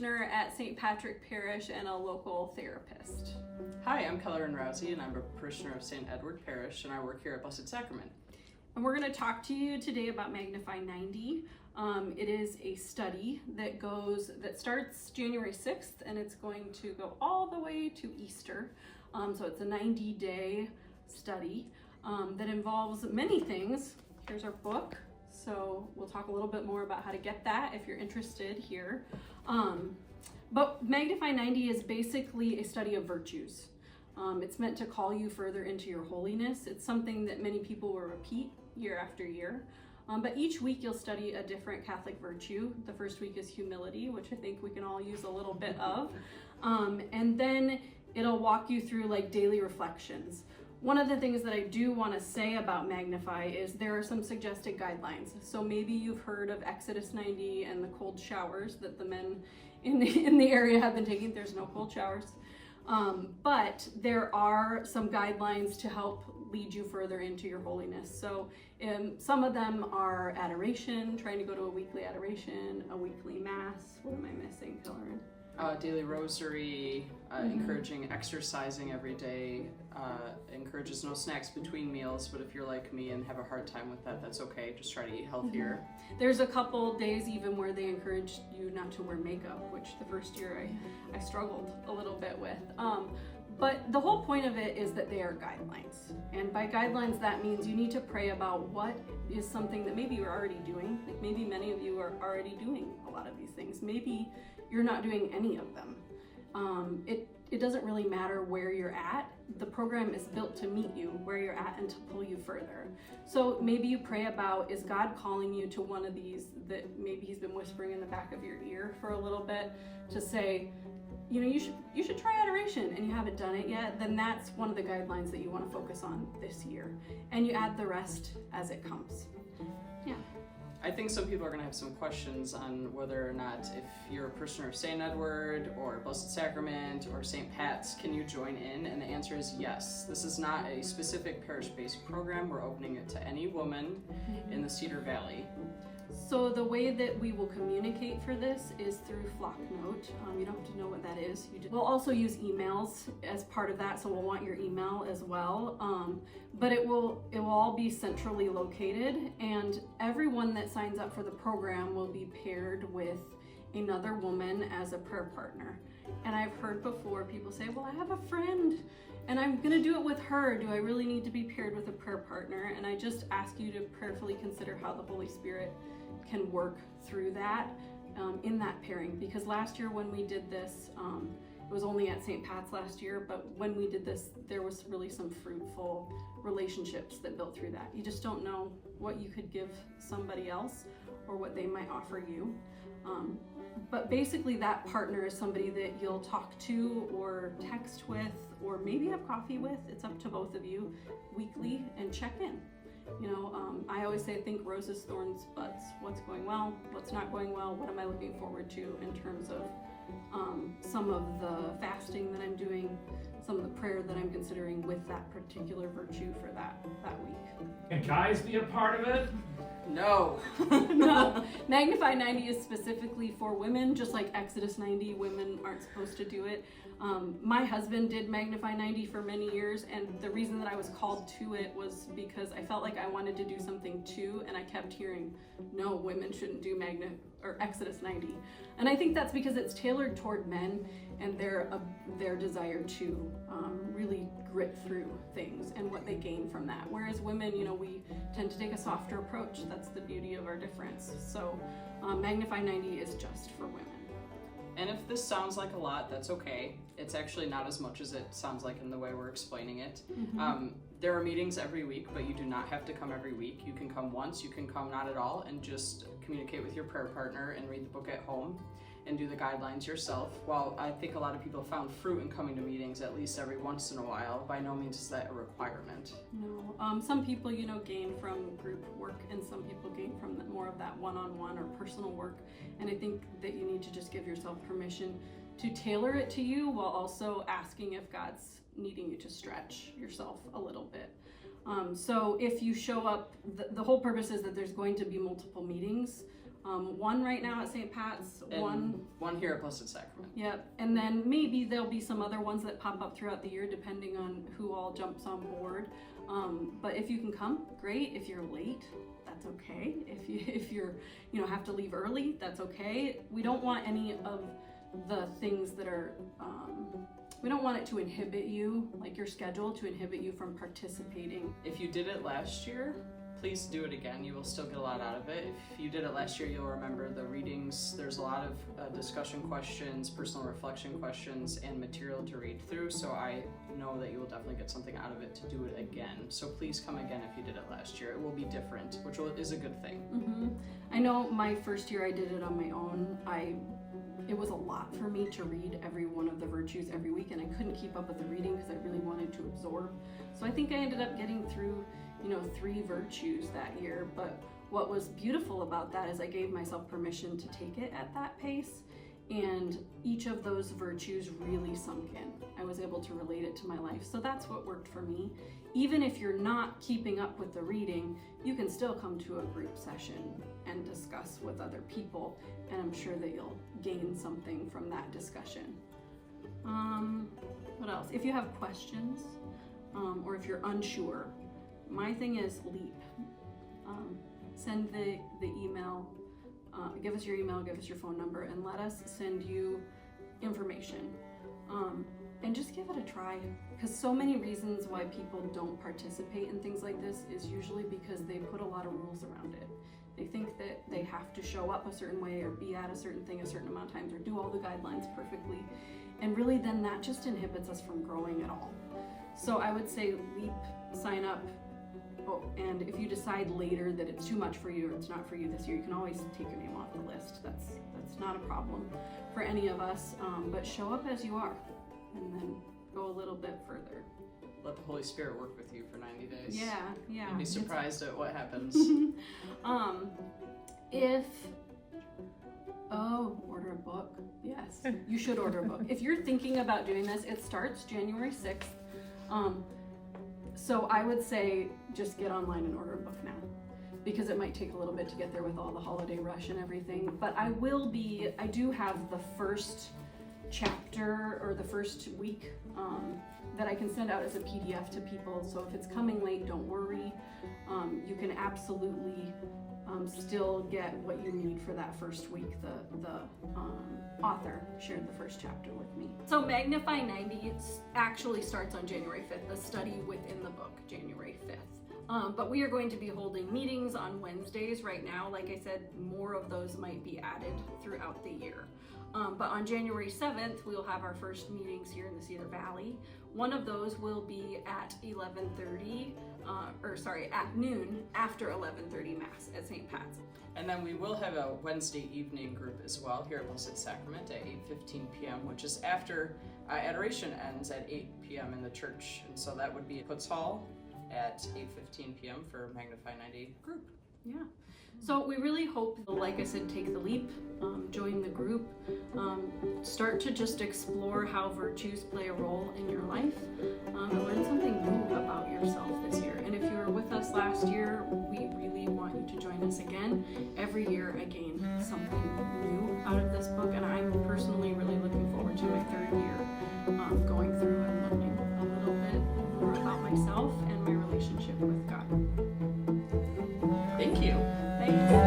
parishioner at St. Patrick Parish and a local therapist. Hi, I'm Keller and Rousey, and I'm a parishioner of St. Edward Parish, and I work here at Blessed Sacrament. And we're going to talk to you today about Magnify 90. It is a study that starts January 6th, and it's going to go all the way to Easter. So it's a 90-day study that involves many things. Here's our book. So we'll talk a little bit more about how to get that if you're interested here. But Magnify 90 is basically a study of virtues. It's meant to call you further into your holiness. It's something that many people will repeat year after year. But each week you'll study a different Catholic virtue. The first week is humility, which I think we can all use a little bit of. And then it'll walk you through like daily reflections. One of the things that I do want to say about Magnify is there are some suggested guidelines. So maybe you've heard of Exodus 90 and the cold showers that the men in the area have been taking. There's no cold showers. But there are some guidelines to help lead you further into your holiness. So some of them are adoration, trying to go to a weekly adoration, a weekly mass. What am I missing, Hillary? Daily rosary, encouraging exercising every day, encourages no snacks between meals, but if you're like me and have a hard time with that, that's okay. Just try to eat healthier. There's a couple days even where they encourage you not to wear makeup, which the first year I struggled a little bit with. But the whole point of it is that they are guidelines. And by guidelines, that means you need to pray about what is something that maybe you're already doing. Like maybe many of you are already doing a lot of these things. Maybe you're not doing any of them. It doesn't really matter where you're at. The program is built to meet you where you're at and to pull you further. So maybe you pray about, is God calling you to one of these that maybe he's been whispering in the back of your ear for a little bit to say, you know, you should try adoration and you haven't done it yet, then that's one of the guidelines that you want to focus on this year. And you add the rest as it comes. Yeah. I think some people are going to have some questions on whether or not, if you're a parishioner of St. Edward or Blessed Sacrament or St. Pat's, can you join in? And the answer is yes. This is not a specific parish-based program. We're opening it to any woman in the Cedar Valley. So the way that we will communicate for this is through Flocknote. You don't have to know what that is. We'll also use emails as part of that, so we'll want your email as well. But it will all be centrally located, and everyone that signs up for the program will be paired with another woman as a prayer partner. And I've heard before people say, well, I have a friend and I'm gonna do it with her. Do I really need to be paired with a prayer partner? And I just ask you to prayerfully consider how the Holy Spirit can work through that in that pairing. Because last year when we did this, it was only at St. Pat's last year, but when we did this, there was really some fruitful relationships that built through that. You just don't know what you could give somebody else or what they might offer you. But basically that partner is somebody that you'll talk to or text with or maybe have coffee with. It's up to both of you weekly and check in. You know, I always say think roses, thorns, buds. What's going well, what's not going well, what am I looking forward to in terms of some of the fasting that I'm doing, some of the prayer that I'm considering with that particular virtue for that week. Can guys be a part of it? No. No. Magnify 90 is specifically for women, just like Exodus 90, women aren't supposed to do it. My husband did Magnify 90 for many years, and the reason that I was called to it was because I felt like I wanted to do something too, and I kept hearing, no, women shouldn't do Exodus 90. And I think that's because it's tailored toward men and their desire to really grit through things and what they gain from that. Whereas women, you know, we tend to take a softer approach. That's the beauty of our difference. So Magnify 90 is just for women. And if this sounds like a lot, that's okay. It's actually not as much as it sounds like in the way we're explaining it. There are meetings every week, but you do not have to come every week. You can come once, you can come not at all, and just communicate with your prayer partner and read the book at home and do the guidelines yourself. While I think a lot of people found fruit in coming to meetings at least every once in a while, by no means is that a requirement. No, some people, you know, gain from group work, and some people gain from more of that one-on-one or personal work. And I think that you need to just give yourself permission to tailor it to you, while also asking if God's needing you to stretch yourself a little bit. So if you show up, the whole purpose is that there's going to be multiple meetings One right now at St. Pat's, And one here at Blessed Sacrament. Yep, and then maybe there'll be some other ones that pop up throughout the year depending on who all jumps on board. But if you can come, great. If you're late, that's okay. If you're have to leave early, that's okay. We don't want any of the things that are we don't want it to inhibit you, like your schedule, to inhibit you from participating. If you did it last year, please do it again. You will still get a lot out of it. If you did it last year, you'll remember the readings. There's a lot of discussion questions, personal reflection questions, and material to read through. So I know that you will definitely get something out of it to do it again. So please come again if you did it last year. It will be different, which is a good thing. Mm-hmm. I know my first year I did it on my own. It was a lot for me to read every one of the virtues every week, and I couldn't keep up with the reading because I really wanted to absorb. So I think I ended up getting through 3 virtues that year. But what was beautiful about that is I gave myself permission to take it at that pace, and each of those virtues really sunk in. I was able to relate it to my life. So that's what worked for me. Even if you're not keeping up with the reading, you can still come to a group session and discuss with other people, and I'm sure that you'll gain something from that discussion. What else? If you have questions, or if you're unsure, my thing is leap. Send the email, give us your email, give us your phone number, and let us send you information. And just give it a try, because so many reasons why people don't participate in things like this is usually because they put a lot of rules around it. They think that they have to show up a certain way or be at a certain thing a certain amount of times or do all the guidelines perfectly. And really then that just inhibits us from growing at all. So I would say leap, sign up. Oh, and if you decide later that it's too much for you or it's not for you this year, you can always take your name off the list. That's not a problem for any of us. But show up as you are, and then go a little bit further. Let the Holy Spirit work with you for 90 days. Yeah. You'd be surprised at what happens. Order a book. Yes, you should order a book. If you're thinking about doing this, it starts January 6th. So I would say just get online and order a book now, because it might take a little bit to get there with all the holiday rush and everything. But I do have the first chapter or the first week that I can send out as a PDF to people. So if it's coming late, don't worry. You can absolutely still get what you need for that first week. The author shared the first chapter with me. So Magnify 90 actually starts on January 5th, the study within the book, January 5th. But we are going to be holding meetings on Wednesdays right now. Like I said, more of those might be added throughout the year. But on January 7th, we'll have our first meetings here in the Cedar Valley. One of those will be at 11:30, at noon, after 11:30 Mass at St. Pat's. And then we will have a Wednesday evening group as well here at Blessed Sacrament at 8:15 p.m., which is after adoration ends at 8 p.m. in the church. And so that would be at Puts Hall at 8:15 p.m. for Magnify 90 group. Yeah. So we really hope, like I said, take the leap, join the group, start to just explore how virtues play a role in your life, and learn something new about yourself this year. And if you were with us last year, we really want you to join us again. Every year I gain something new out of this book, and I'm personally really looking forward to my 3rd year going through and learning a little bit more about myself and my relationship with God. Thank you. Thanks.